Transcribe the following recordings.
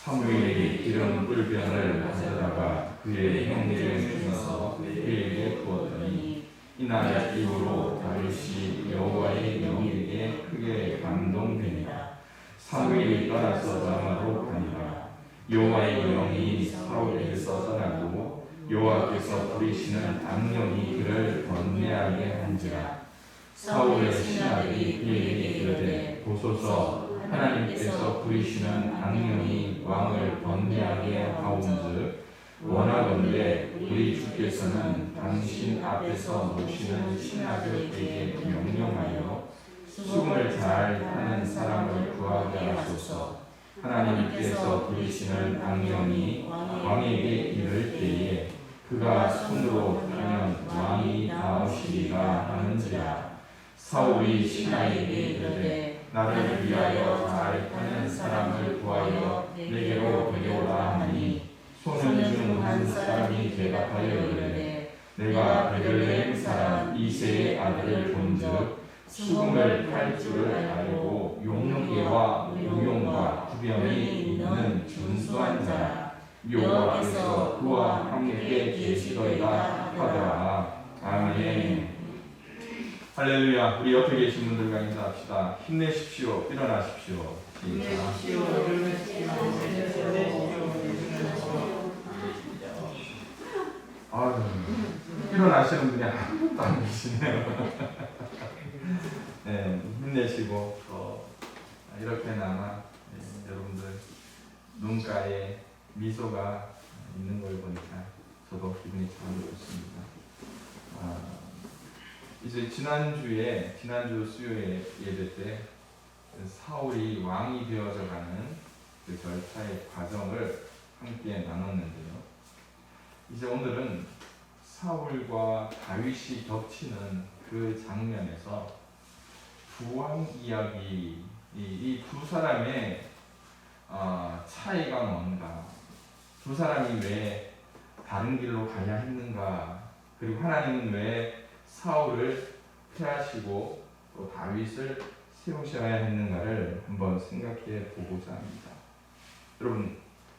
사무엘이 기름 뿔병을 가져다가 그의 형제 중에서 그에게 부었더니 이날 이후로 다윗이 여호와의 영에게 크게 감동되니라. 사무엘이 떠나서 라마로 가니라. 여호와의 영이 사울에게서 떠나고 여호와께서 부리시는 악령이 그를 번뇌하게 한지라. 사울의 신하들이 그에게 이르되 보소서 하나님께서 부리시는 악령이 왕을 번뇌하게 하온즉 원하건대 우리 주께서는 당신 앞에서 모시는 신하들에게 명령하여 수금을 잘 타는 사람을 구하게 하소서. 하나님께서 부리시는 악령이 왕에게 이를 때에 그가 손으로 타면 왕이 나으시리라 하는지라. 사울이 신하에게 이르되 나를 위하여 잘 타는 사람을 구하여 내게로 데려오라 하니 손은 중 한 사람이 대답하여 이르되 내가 베들레헴 사람 이새의 아들을 본즉 수금을 탈 줄을 알고 용계와 무용과 구병이 있는 준수한 자라. 여호와께서 그와 함께 계시더이다 하더라. 아멘. 할렐루야. 우리 옆에 계신 분들과 인사합시다. 힘내십시오. 일어나십시오. 아유, 일어나시는 분이 아무것도 안 계시네요. 네, 힘내시고 이렇게나마 여러분들 눈가에 미소가 있는 걸 보니까 저도 기분이 참 좋습니다. 이제 지난주 수요일 예배 때 사울이 왕이 되어져가는 그 절차의 과정을 함께 나눴는데요. 이제 오늘은 사울과 다윗이 겹치는 그 장면에서 두 왕 이야기, 이 두 사람의 차이가 뭔가, 두 사람이 왜 다른 길로 가야 했는가, 그리고 하나님은 왜 사울을 패하시고 또 다윗을 세우셔야 했는가를 한번 생각해 보고자 합니다. 여러분,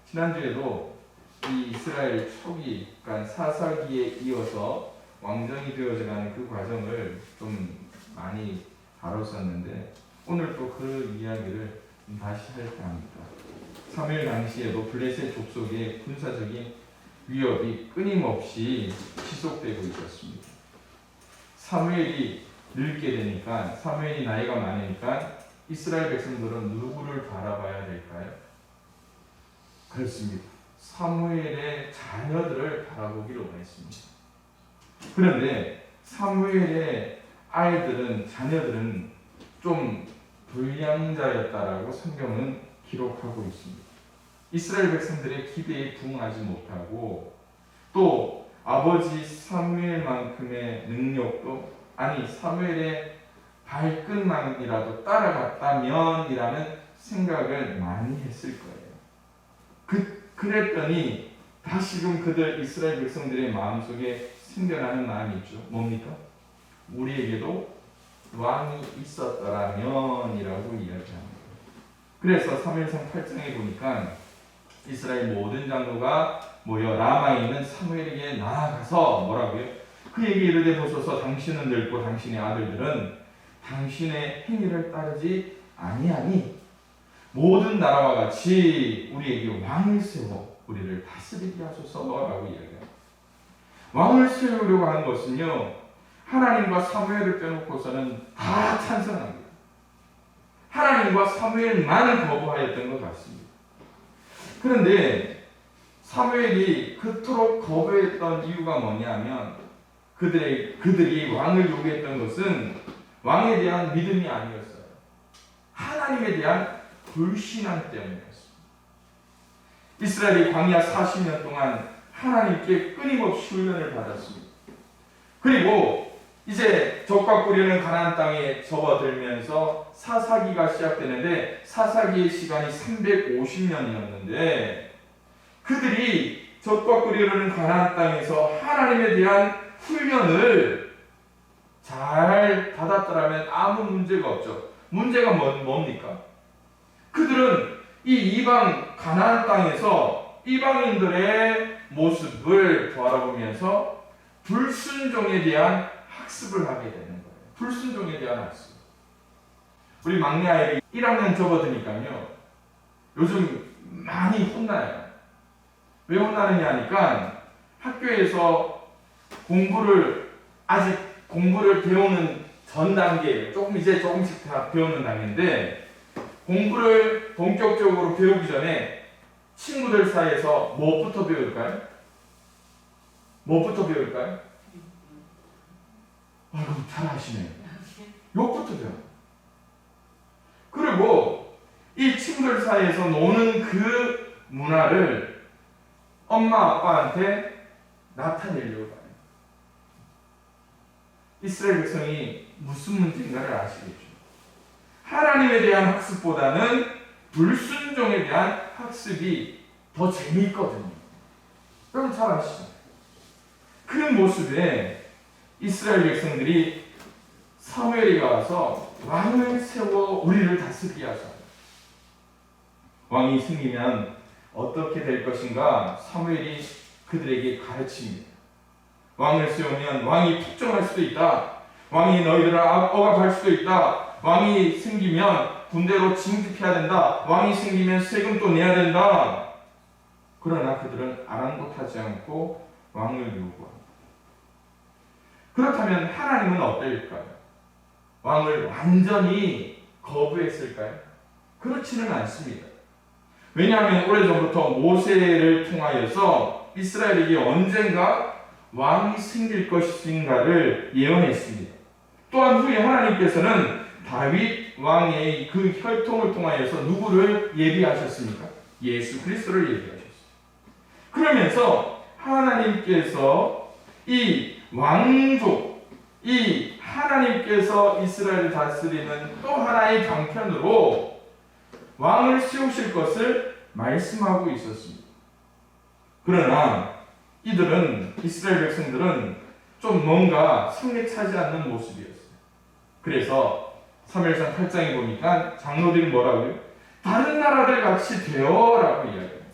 지난주에도 이 이스라엘 초기, 그러니까 사사기에 이어서 왕정이 되어져가는 그 과정을 좀 많이 다뤘었는데 오늘 또 그 이야기를 다시 할까 합니다. 사무엘 당시에도 블레셋 족속의 군사적인 위협이 끊임없이 지속되고 있었습니다. 사무엘이 늙게 되니까, 사무엘이 나이가 많으니까 이스라엘 백성들은 누구를 바라봐야 될까요? 그렇습니다. 사무엘의 자녀들을 바라보기를 원했습니다. 그런데 사무엘의 자녀들은 좀 불량자였다라고 성경은 기록하고 있습니다. 이스라엘 백성들의 기대에 부응하지 못하고 또 아버지 사무엘만큼의 능력도 사무엘의 발끝만이라도 따라갔다면이라는 생각을 많이 했을 거예요. 그랬더니 다시금 그들 이스라엘 백성들의 마음속에 생겨나는 마음이 있죠. 뭡니까? 우리에게도 왕이 있었더라면 이라고 이야기합니다. 그래서 사무엘상 8장에 보니까 이스라엘 모든 장로가 모여 라마에 있는 사무엘에게 나아가서 뭐라고요? 그에게 이르되 보소서 당신은 늙고 당신의 아들들은 당신의 행위를 따르지 아니하니 모든 나라와 같이 우리에게 왕을 세워 우리를 다스리게 하소서라고 이야기합니다. 왕을 세우려고 하는 것은요, 하나님과 사무엘을 빼놓고서는 다 찬성합니다. 하나님과 사무엘만은 거부하였던 것 같습니다. 그런데 사무엘이 그토록 거부했던 이유가 뭐냐면 그들이 왕을 요구했던 것은 왕에 대한 믿음이 아니었어요. 하나님에 대한 불신앙 때문이었습니다. 이스라엘이 광야 40년 동안 하나님께 끊임없이 훈련을 받았습니다. 그리고 이제 적과 꿀이는 가나안 땅에 접어들면서 사사기가 시작되는데 사사기의 시간이 350년이었는데 그들이 적과 꿀이는 가나안 땅에서 하나님에 대한 훈련을 잘 받았더라면 아무 문제가 없죠. 문제가 뭡니까? 그들은 이 이방 가나안 땅에서 이방인들의 모습을 바라보면서 불순종에 대한 학습을 하게 되는 거예요. 불순종에 대한 학습. 우리 막내 아이들이 1학년 접어드니까요. 요즘 많이 혼나요. 왜 혼나느냐 하니까 학교에서 아직 공부를 배우는 전 단계예요. 조금씩 다 배우는 단계인데 공부를 본격적으로 배우기 전에 친구들 사이에서 무엇부터 배울까요? 무엇부터 배울까요? 아이고 잘 아시네요. 욕부터 배워요. 그리고 이 친구들 사이에서 노는 그 문화를 엄마 아빠한테 나타내려고 해요. 이스라엘 백성이 무슨 문제인가를 아시겠죠. 하나님에 대한 학습보다는 불순종에 대한 학습이 더 재미있거든요. 여러분 잘 아시죠? 그 모습에 이스라엘 백성들이 사무엘이 가서 왕을 세워 우리를 다스리게 하사 왕이 생기면 어떻게 될 것인가 사무엘이 그들에게 가르칩니다. 왕을 세우면 왕이 폭정할 수도 있다. 왕이 너희들을 억압할 수도 있다. 왕이 생기면 군대로 징집해야 된다. 왕이 생기면 세금도 내야 된다. 그러나 그들은 아랑곳하지 않고 왕을 요구합니다. 그렇다면 하나님은 어떨까요? 왕을 완전히 거부했을까요? 그렇지는 않습니다. 왜냐하면 오래전부터 모세를 통하여서 이스라엘에게 언젠가 왕이 생길 것인가를 예언했습니다. 또한 후에 하나님께서는 다윗 왕의 그 혈통을 통하여서 누구를 예비하셨습니까? 예수 그리스도를 예비하셨습니다. 그러면서 하나님께서 이 왕족, 이 하나님께서 이스라엘을 다스리는 또 하나의 방편으로 왕을 세우실 것을 말씀하고 있었습니다. 그러나 이스라엘 백성들은 좀 뭔가 성에 차지 않는 모습이었어요. 그래서 사무엘상 8장에 보니까 장로들이 뭐라고요? 다른 나라들 같이 되어라고 이야기합니다.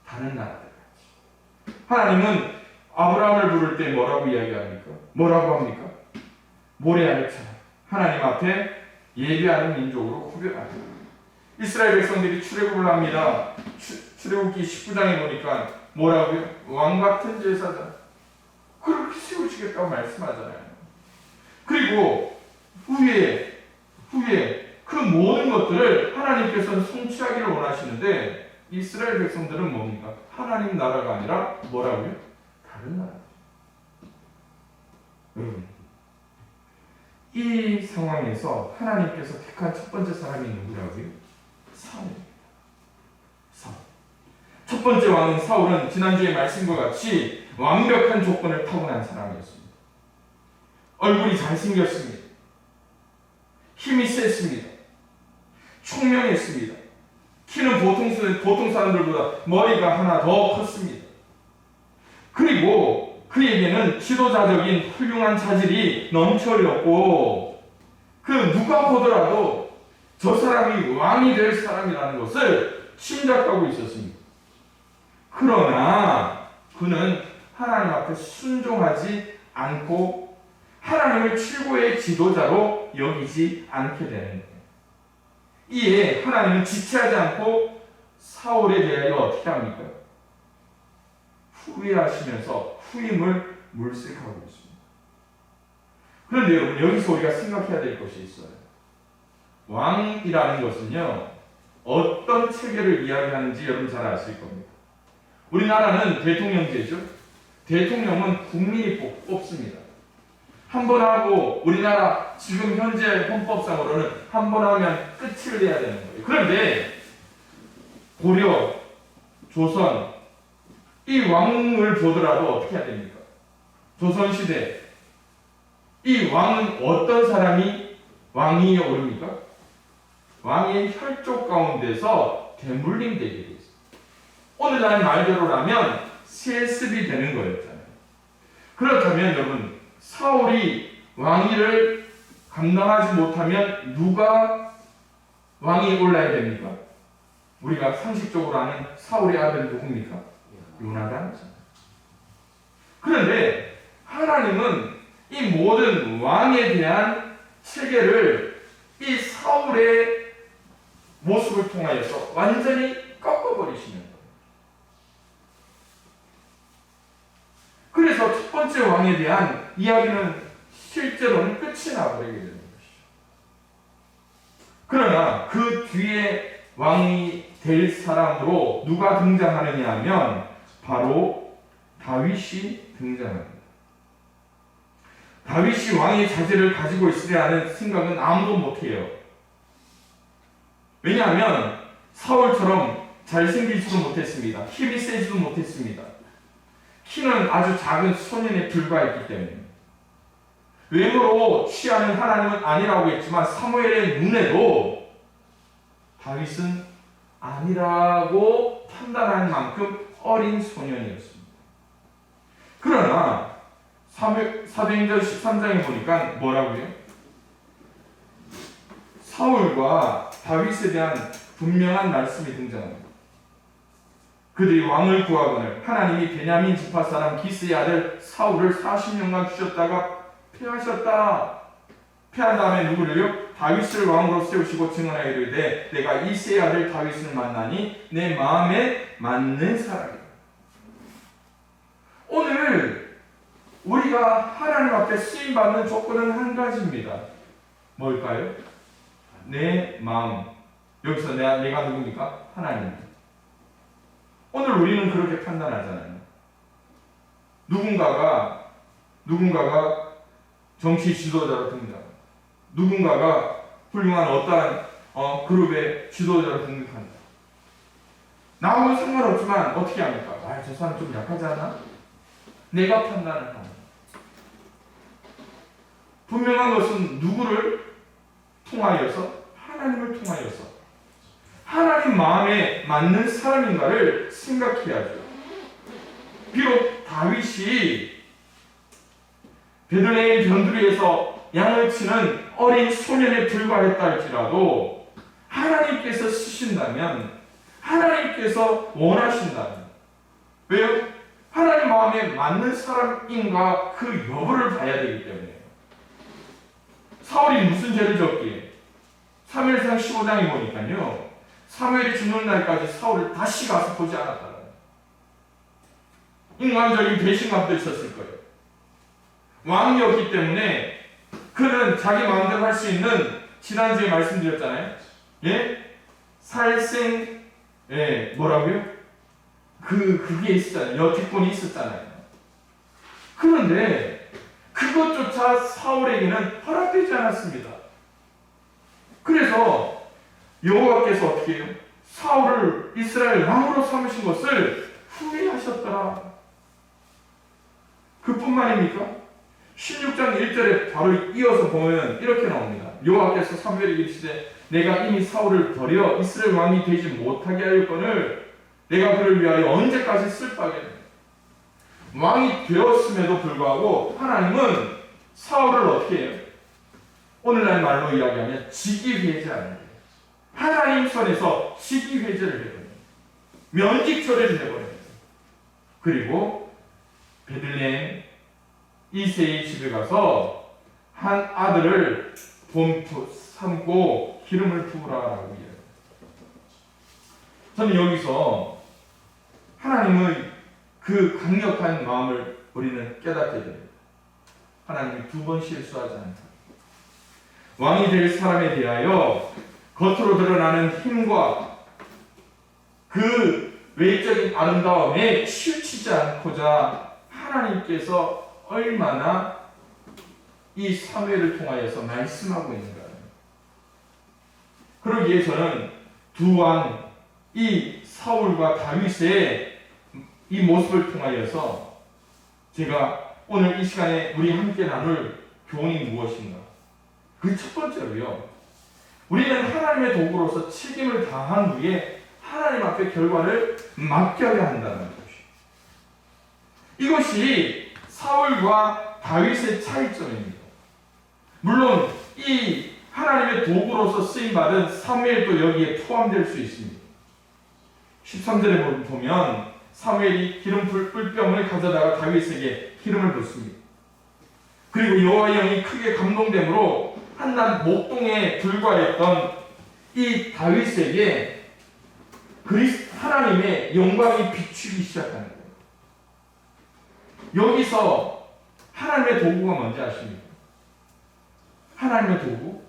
다른 나라들 같이. 하나님은 아브라함을 부를 때 뭐라고 이야기합니까? 뭐라고 합니까? 모레아처럼 하나님 앞에 예배하는 민족으로 구별합니다. 이스라엘 백성들이 출애굽을 합니다. 출애굽기 19장에 보니까 뭐라고요? 왕같은 제사장 그렇게 세우시겠다고 말씀하잖아요. 그리고 후에 그 모든 것들을 하나님께서는 성취하기를 원하시는데 이스라엘 백성들은 뭡니까? 하나님 나라가 아니라 뭐라고요? 다른 나라. 여러분, 이 상황에서 하나님께서 택한 첫 번째 사람이 누구라고요? 사울입니다. 사울. 첫 번째 왕인 사울은 지난주에 말씀과 같이 완벽한 조건을 타고난 사람이었습니다. 얼굴이 잘생겼습니다. 힘이 셌습니다. 총명했습니다. 키는 보통 사람들보다 머리가 하나 더 컸습니다. 그리고 그에게는 지도자적인 훌륭한 자질이 넘쳐 흘렸고 누가 보더라도 저 사람이 왕이 될 사람이라는 것을 짐작하고 있었습니다. 그러나 그는 하나님 앞에 순종하지 않고 하나님을 최고의 지도자로 여기지 않게 되는 거예요. 이에 하나님은 지체하지 않고 사울에 대하여 어떻게 합니까? 후회하시면서 후임을 물색하고 있습니다. 그런데 여러분 여기서 우리가 생각해야 될 것이 있어요. 왕이라는 것은요 어떤 체계를 이야기하는지 여러분 잘 아실 겁니다. 우리나라는 대통령제죠. 대통령은 국민이 뽑습니다. 한 번 하고 우리나라 지금 현재 헌법상으로는 한 번 하면 끝을 내야 되는 거예요. 그런데 고려, 조선 이 왕을 보더라도 어떻게 해야 됩니까? 조선시대 이 왕은 어떤 사람이 왕위에 오릅니까? 왕의 혈족 가운데서 대물림 되게 돼 있어요. 오늘날 말대로라면 세습이 되는 거였잖아요. 그렇다면 여러분 사울이 왕위를 감당하지 못하면 누가 왕이 올라야 됩니까? 우리가 상식적으로 아는 사울의 아들이 누굽니까? 요나단이잖아요. 그런데 하나님은 이 모든 왕에 대한 체계를 이 사울의 모습을 통하여서 완전히 꺾어버리시는 거예요. 그래서 첫 번째 왕에 대한 이야기는 실제로는 끝이 나버리게 되는 것이죠. 그러나 그 뒤에 왕이 될 사람으로 누가 등장하느냐 하면 바로 다윗이 등장합니다. 다윗이 왕의 자질을 가지고 있으리라는 생각은 아무도 못해요. 왜냐하면 사울처럼 잘생기지도 못했습니다. 힘이 세지도 못했습니다. 키는 아주 작은 소년에 불과했기 때문에. 외모로 취하는 하나님은 아니라고 했지만 사무엘의 눈에도 다윗은 아니라고 판단할 만큼 어린 소년이었습니다. 그러나 사도행전 13장에 보니까 뭐라고요? 사울과 다윗에 대한 분명한 말씀이 등장합니다. 그들이 왕을 구하거늘 하나님이 베냐민 지파 사람 기스의 아들 사울을 40년간 주셨다가 패하셨다. 패한 다음에 누구를요? 다윗을 왕으로 세우시고 증언하여 이르되 내가 이새의 아들 다윗을 만나니 내 마음에 맞는 사람이다. 오늘 우리가 하나님 앞에 쓰임받는 조건은 한 가지입니다. 뭘까요? 내 마음. 여기서 내가 누굽니까? 하나님. 오늘 우리는 그렇게 판단하잖아요. 누군가가 정치 지도자로 등장. 누군가가 훌륭한 어떠한 그룹의 지도자로 등극한다. 나하고는 상관없지만 어떻게 합니까? 저 사람 좀 약하지 않나? 내가 판단을 합니다. 분명한 것은 누구를 통하여서? 하나님을 통하여서 하나님 마음에 맞는 사람인가를 생각해야죠. 비록 다윗이 베들레헴 변두리에서 양을 치는 어린 소년에 불과했다 할지라도 하나님께서 쓰신다면, 하나님께서 원하신다면, 왜요? 하나님 마음에 맞는 사람인가 그 여부를 봐야 되기 때문에요. 사울이 무슨 죄를 졌기에? 사무엘상 15장에 보니까요, 사무엘이 죽는 날까지 사울을 다시 가서 보지 않았다는 인간적인 배신감도 있었을 거예요. 왕이었기 때문에 그는 자기 마음대로 할 수 있는, 지난주에 말씀드렸잖아요. 예? 살생, 예, 뭐라고요? 그게 있었잖아요. 여택권이 있었잖아요. 그런데 그것조차 사울에게는 허락되지 않았습니다. 그래서 여호와께서 어떻게 해요? 사울을 이스라엘 왕으로 삼으신 것을 후회하셨더라. 그뿐만입니까? 16장 1절에 바로 이어서 보면 이렇게 나옵니다. 여호와께서 사무엘에게 이르시되 내가 이미 사울을 버려 이스라엘 왕이 되지 못하게 하였거늘 내가 그를 위하여 언제까지 슬퍼하겠느냐. 왕이 되었음에도 불구하고 하나님은 사울을 어떻게 해요? 오늘날 말로 이야기하면 직위회제하는 거예요. 하나님 손에서 직위회제를 해버려요. 면직 처리를 해버려요. 그리고 베들레헴 이새의 집에 가서 한 아들을 본토 삼고 기름을 부으라라고 이야기해요. 저는 여기서 하나님의 그 강력한 마음을 우리는 깨닫게 됩니다. 하나님이 두 번 실수하지 않다. 왕이 될 사람에 대하여 겉으로 드러나는 힘과 그 외적인 아름다움에 치우치지 않고자 하나님께서 얼마나 이 사무엘을 통하여서 말씀하고 있는가. 그러기에 저는 두 왕, 이 사울과 다윗의 이 모습을 통하여서 제가 오늘 이 시간에 우리 함께 나눌 교훈이 무엇인가? 그 첫 번째로요, 우리는 하나님의 도구로서 책임을 다한 후에 하나님 앞에 결과를 맡겨야 한다는 것이. 이것이 사울과 다윗의 차이점입니다. 물론 이 하나님의 도구로서 쓰임받은 사무엘도 여기에 포함될 수 있습니다. 13절에 보면 사무엘이 기름 뿔병을 가져다가 다윗에게 기름을 붓습니다. 그리고 여호와의 영이 크게 감동됨으로 한낱 목동에 불과했던 이 다윗에게 하나님의 영광이 비추기 시작하는 거예요. 여기서 하나님의 도구가 뭔지 아십니까? 하나님의 도구?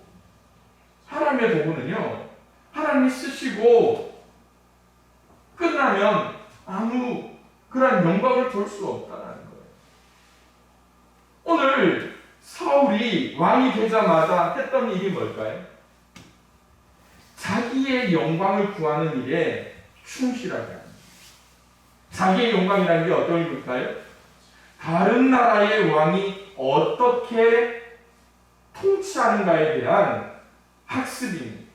하나님의 도구는요, 하나님이 쓰시고 끝나면 아무 그런 영광을 볼 수 없다는 거예요. 오늘 사울이 왕이 되자마자 했던 일이 뭘까요? 자기의 영광을 구하는 일에 충실하게 합니다. 자기의 영광이라는 게 어떤 일일까요? 다른 나라의 왕이 어떻게 통치하는가에 대한 학습입니다.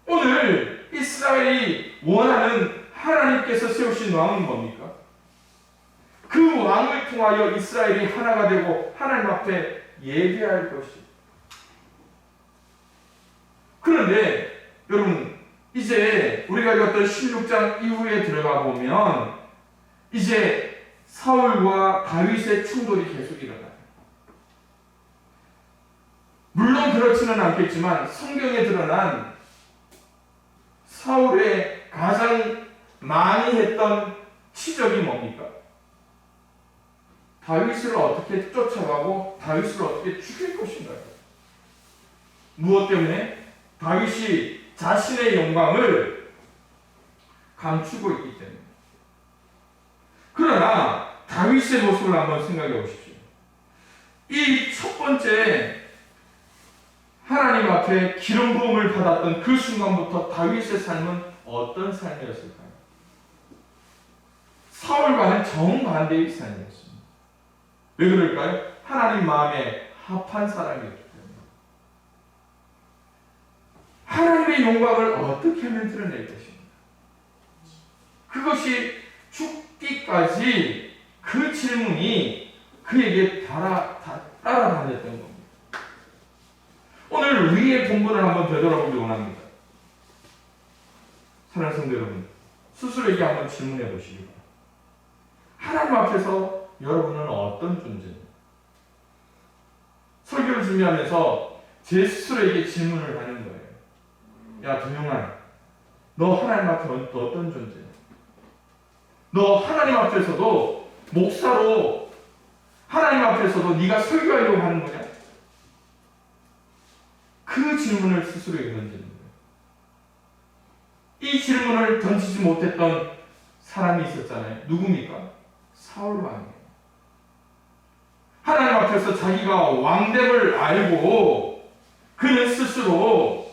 오늘 이스라엘이 원하는 하나님께서 세우신 왕은 뭡니까? 그 왕을 통하여 이스라엘이 하나가 되고 하나님 앞에 예배할 것입니다. 그런데 여러분, 이제 우리가 읽었던 16장 이후에 들어가 보면 이제 사울과 다윗의 충돌이 계속 일어나요. 물론 그렇지는 않겠지만 성경에 드러난 사울의 가장 많이 했던 치적이 뭡니까? 다윗을 어떻게 쫓아가고 다윗을 어떻게 죽일 것인가요? 무엇 때문에? 다윗이 자신의 영광을 감추고 있기 때문에. 그러나 다윗의 모습을 한번 생각해 보십시오. 이 첫 번째 하나님 앞에 기름 부음을 받았던 그 순간부터 다윗의 삶은 어떤 삶이었을까요? 사울과는 정반대의 삶이었습니다. 왜 그럴까요? 하나님 마음에 합한 사람이었기 때문에. 하나님의 영광을 어떻게 하면 드러낼 것인가? 그것이 죽기까지 그 질문이 그에게 따라다녔던 겁니다. 오늘 우리의 본분을 한번 되돌아보기 원합니다. 사랑하는 성도 여러분, 스스로에게 한번 질문해 보시기 바랍니다. 하나님 앞에서 여러분은 어떤 존재입니까? 설교를 준비하면서 제 스스로에게 질문을 하는 거예요. 야, 도영아, 너 하나님 앞에 어떤 존재야? 너 하나님 앞에서도 목사로 하나님 앞에서도 네가 설교하려고 하는 거냐? 그 질문을 스스로에게 던지는 거예요. 이 질문을 던지지 못했던 사람이 있었잖아요. 누굽니까? 사울 왕이에요. 하나님 앞에서 자기가 왕됨을 알고 그는 스스로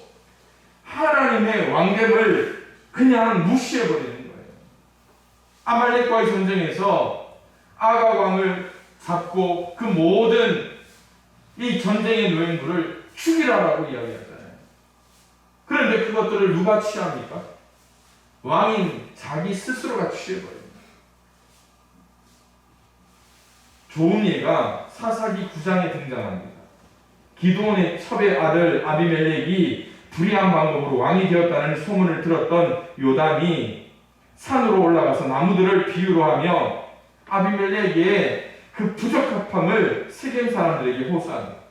하나님의 왕됨을 그냥 무시해버리는 거예요. 아말렉과의 전쟁에서 아각 왕을 잡고 그 모든 이 전쟁의 노획물을 죽이라라고 이야기하잖아요. 그런데 그것들을 누가 취합니까? 왕인 자기 스스로가 취해버립니다. 좋은 예가 사사기 9장에 등장합니다. 기드온의 첩의 아들 아비멜렉이 불의한 방법으로 왕이 되었다는 소문을 들었던 요담이 산으로 올라가서 나무들을 비유로 하며 아비멜렉의 그 부적합함을 세겜 사람들에게 호소합니다.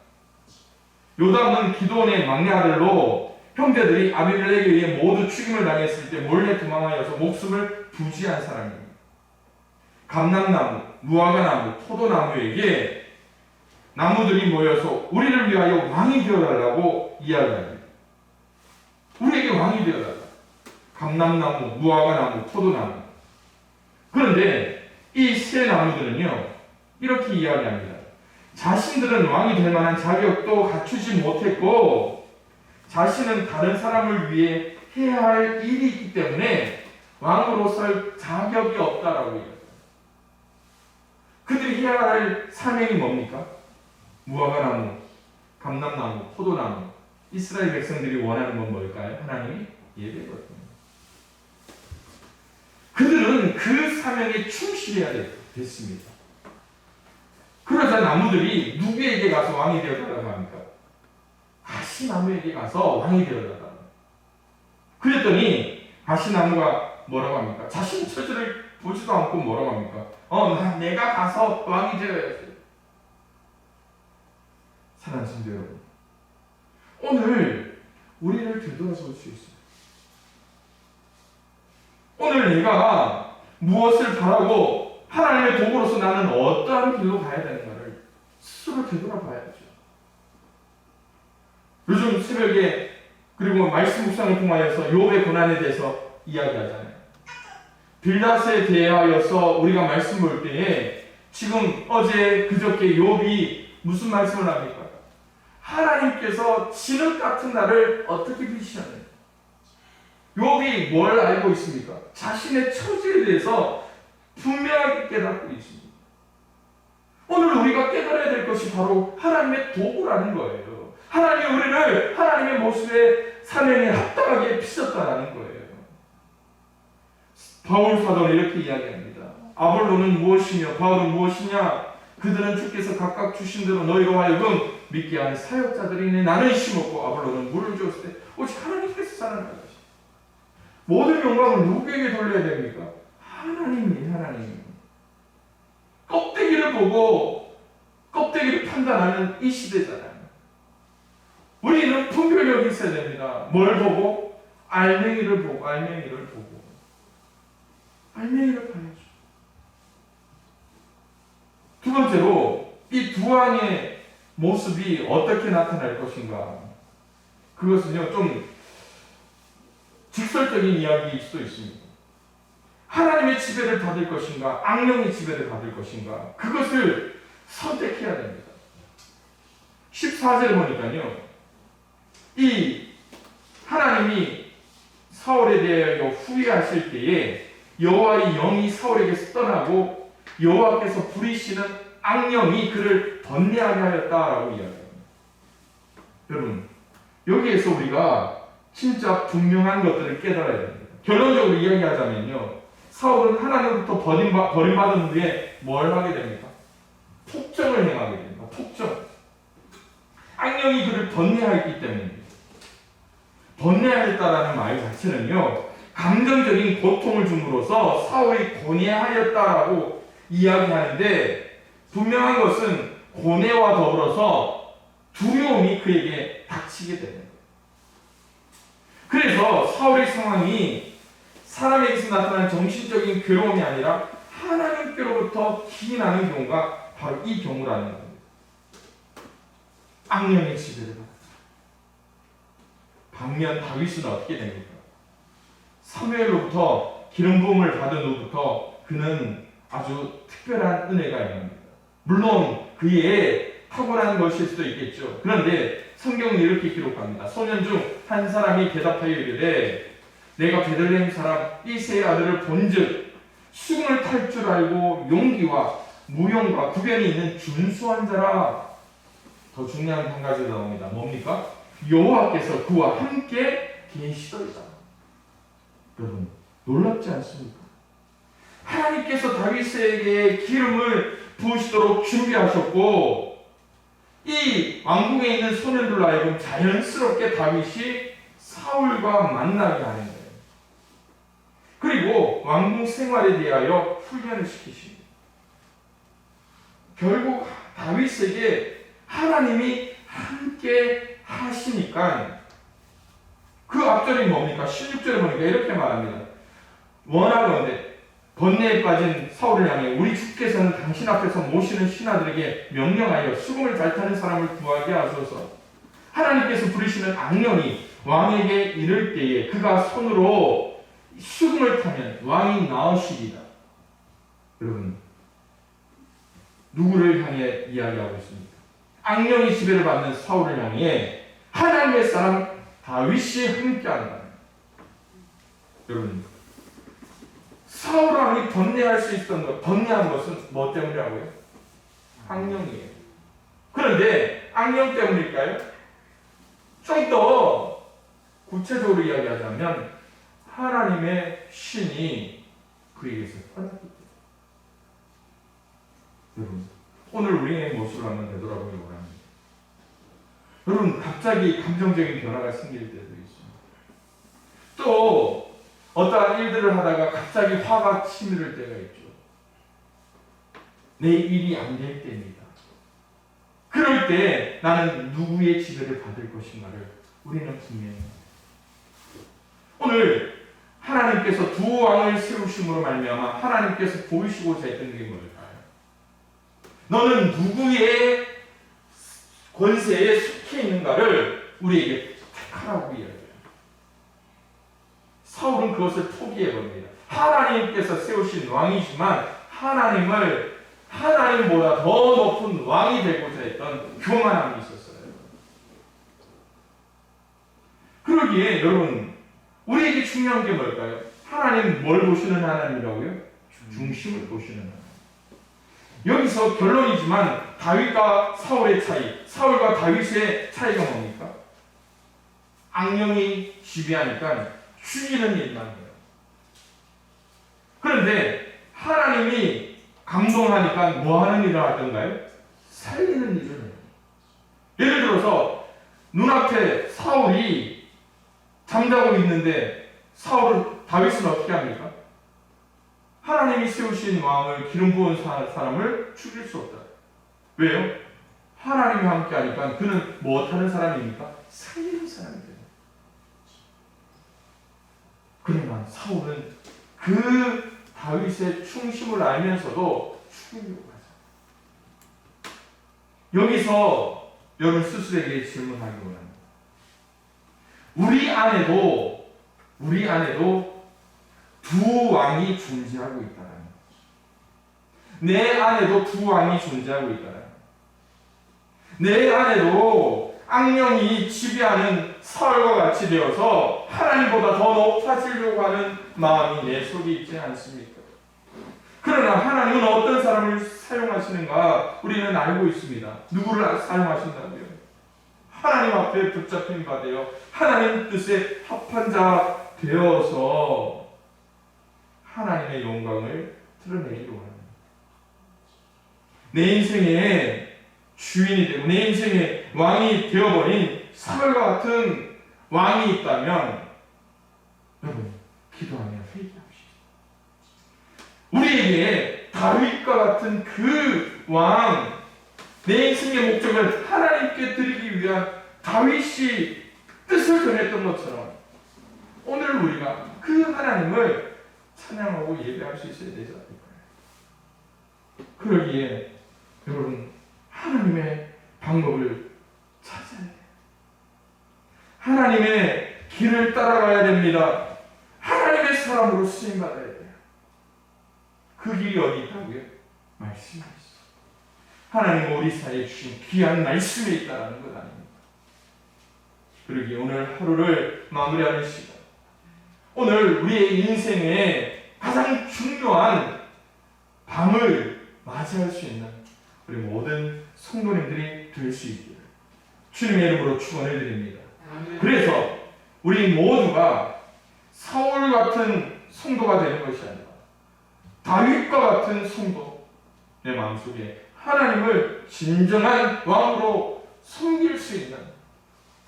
요담은 기드온의 막내 아들로 형제들이 아비멜렉에 의해 모두 죽임을 당했을 때 몰래 도망하여서 목숨을 부지한 사람입니다. 감람나무, 무화과나무, 포도나무에게 나무들이 모여서 우리를 위하여 왕이 되어달라고 이야기합니다. 우리에게 왕이 되어달라. 감람나무, 무화과나무, 포도나무. 그런데 이 세 나무들은요, 이렇게 이야기합니다. 자신들은 왕이 될 만한 자격도 갖추지 못했고 자신은 다른 사람을 위해 해야 할 일이 있기 때문에 왕으로서의 자격이 없다라고 이야기합니다. 그들이 해야 할 사명이 뭡니까? 무화과나무, 감람나무, 포도나무. 이스라엘 백성들이 원하는 건 뭘까요? 하나님이 예배거든요. 그들은 그 사명에 충실해야 됐습니다. 그러자 나무들이 누구에게 가서 왕이 되어달라고 합니까? 가시나무에게 가서 왕이 되어달라고. 그랬더니 가시나무가 뭐라고 합니까? 자신의 처지를 보지도 않고 뭐라고 합니까? 내가 가서 왕이 되어야지. 사랑하는 성도 여러분, 오늘 우리를 되돌아볼 수 있습니다. 오늘 내가 무엇을 바라고 하나님의 도구로서 나는 어떠한 길로 가야 되는가를 스스로 되돌아봐야죠. 요즘 새벽에 그리고 말씀 묵상을 통하여서 욥의 고난에 대해서 이야기하잖아요. 빌닷에 대하여서 우리가 말씀 볼 때에 지금 어제 그저께 욥이 무슨 말씀을 합니까? 하나님께서 진흙 같은 나를 어떻게 비시하느냐. 욥이 뭘 알고 있습니까? 자신의 처지에 대해서 분명하게 깨닫고 있습니다. 오늘 우리가 깨달아야 될 것이 바로 하나님의 도구라는 거예요. 하나님이 우리를 하나님의 모습의 사명에 합당하게 빚었다라는 거예요. 바울 사도는 이렇게 이야기합니다. 아볼로는 무엇이며 바울은 무엇이냐? 그들은 주께서 각각 주신 대로 너희로 하여금 믿게 하는 사역자들이니 나는 심었고 아볼로는 물을 주었을 때 오직 하나님께서 살아나는 것이다. 모든 영광을 누구에게 돌려야 됩니까? 하나님. 껍데기를 보고 껍데기를 판단하는 이 시대잖아요. 우리는 분별력이 있어야 됩니다. 뭘 보고? 알맹이를 봐야죠. 두 번째로 이 두 왕의 모습이 어떻게 나타날 것인가? 그것은요, 좀 직설적인 이야기일 수도 있습니다. 하나님의 지배를 받을 것인가, 악령의 지배를 받을 것인가, 그것을 선택해야 됩니다. 14절에 보니까요, 이 하나님이 사울에 대하여 후회하실 때에 여호와의 영이 사울에게서 떠나고 여호와께서 부리시는 악령이 그를 번뇌하게 하였다라고 이야기합니다. 여러분, 여기에서 우리가 진짜 분명한 것들을 깨달아야 됩니다. 결론적으로 이야기하자면요, 사울은 하나님으로부터 버림받은 후에 뭘 하게 됩니까? 폭정을 행하게 됩니다. 폭정. 악령이 그를 번뇌하였기 때문입니다. 번뇌하였다라는 말 자체는요, 감정적인 고통을 줌으로써 사울이 고뇌하였다라고 이야기하는데, 분명한 것은 고뇌와 더불어서 두려움이 그에게 닥치게 되는 거예요. 그래서 사울의 상황이 사람에게서 나타나는 정신적인 괴로움이 아니라 하나님께로부터 기인하는 경우가 바로 이 경우라는 겁니다. 악령의 지배를 받았다. 반면 다윗은 어떻게 됩니까? 사무엘로부터 기름 부음을 받은 후부터 그는 아주 특별한 은혜가 임합니다. 물론 그의 탁월한 것일 수도 있겠죠. 그런데 성경은 이렇게 기록합니다. 소년 중 한 사람이 대답하여 이르되 내가 베들레헴 사람 이새의 아들을 본즉 수금을 탈 줄 알고 용기와 무용과 구변이 있는 준수한 자라. 더 중요한 한 가지가 나옵니다. 뭡니까? 여호와께서 그와 함께 계시더이다. 여러분, 놀랍지 않습니까? 하나님께서 다윗에게 기름을 부으시도록 준비하셨고, 이 왕궁에 있는 소년들로 하여금 자연스럽게 다윗이 사울과 만나게 하는 거예요. 그리고 왕궁 생활에 대하여 훈련을 시키십니다. 결국 다윗에게 하나님이 함께 하시니까, 그 앞절이 뭡니까? 16절에 보니까 이렇게 말합니다. 원하건대 번뇌에 빠진 사울을 향해 우리 주께서는 당신 앞에서 모시는 신하들에게 명령하여 수금을 잘 타는 사람을 구하게 하소서. 하나님께서 부리시는 악령이 왕에게 이를 때에 그가 손으로 수금을 타면 왕이 나으시리라. 여러분, 누구를 향해 이야기하고 있습니까? 악령이 지배를 받는 사울을 향해 하나님의 사람 다윗이 함께한다. 여러분, 사울 왕이 번뇌할 수 있었던 것, 번뇌한 것은 뭐 때문이라고요? 악령이에요. 그런데 악령 때문일까요? 좀 더 구체적으로 이야기하자면 하나님의 신이 그에게서 떠났기 때문에. 여러분, 오늘 우리의 모습을 한번 되돌아보기 원합니다. 여러분, 갑자기 감정적인 변화가 생길 때도 있습니다. 또 또 어떠한 일들을 하다가 갑자기 화가 치밀을 때가 있죠. 내 일이 안 될 때입니다. 그럴 때 나는 누구의 지배를 받을 것인가를 우리는 분명히 오늘 하나님께서 두 왕을 세우심으로 말미암아 하나님께서 보이시고자 했던 게 뭘까요? 너는 누구의 권세에 속해 있는가를 우리에게 택하라고 이야기해요. 사울은 그것을 포기해버립니다. 하나님께서 세우신 왕이지만 하나님보다 더 높은 왕이 되고자 했던 교만함이 있었어요. 그러기에 여러분, 우리에게 중요한 게 뭘까요? 하나님 뭘 보시는 하나님이라고요? 중심을 보시는 하나님. 여기서 결론이지만 다윗과 사울의 차이, 사울과 다윗의 차이가 뭡니까? 악령이 지배하니까 죽이는 일만 해요. 그런데 하나님이 감동하니까 뭐 하는 일을 하던가요? 살리는 일을 해요. 예를 들어서 눈앞에 사울이 잠자고 있는데 다윗은 어떻게 합니까? 하나님이 세우신 왕을 기름 부은 사람을 죽일 수 없다. 왜요? 하나님이 함께 하니까 그는 무엇하는 사람입니까? 살리는 사람이 돼요. 그러나 사울은 그 다윗의 충심을 알면서도 죽이려고 하죠. 여기서 여러분 스스로에게 질문하기 원합니다. 우리 안에도 두 왕이 존재하고 있다는 거죠. 내 안에도 두 왕이 존재하고 있다는 거죠. 내 안에도 악령이 지배하는 사울과 같이 되어서 하나님보다 더 높아지려고 하는 마음이 내 속에 있지 않습니까? 그러나 하나님은 어떤 사람을 사용하시는가 우리는 알고 있습니다. 누구를 사용하신다고요? 하나님 앞에 붙잡힌 바 되어 하나님 뜻에 합한 자 되어서 하나님의 영광을 드러내기로 합니다. 내 인생의 주인이 되고 내 인생의 왕이 되어버린 사울과 같은 왕이 있다면 여러분 기도하며 회개합시다. 우리에게 다윗과 같은 그 왕, 내 인생의 목적을 하나님께 드리기 위한 다윗이 뜻을 전했던 것처럼 오늘 우리가 그 하나님을 찬양하고 예배할 수 있어야 되지 않을까요? 그러기에 여러분 하나님의 방법을 찾아야 돼요. 하나님의 길을 따라가야 됩니다. 하나님의 사람으로 쓰임받아야 돼요. 그 길이 어디 있다고요? 말씀에 있어요. 하나님 우리 사이에 주신 귀한 말씀에 있다는 것 아닙니까? 그러기에 오늘 하루를 마무리하는 시간, 오늘 우리의 인생의 가장 중요한 밤을 맞이할 수 있는 우리 모든 성도님들이 될 수 있기를 주님의 이름으로 축원을 드립니다. 그래서 우리 모두가 사울 같은 성도가 되는 것이 아니라 다윗과 같은 성도, 내 마음속에 하나님을 진정한 왕으로 섬길 수 있는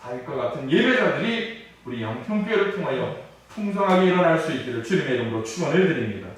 다윗과 같은 예배자들이 우리 양평교회를 통하여 풍성하게 일어날 수 있기를 주님의 이름으로 축원을 드립니다.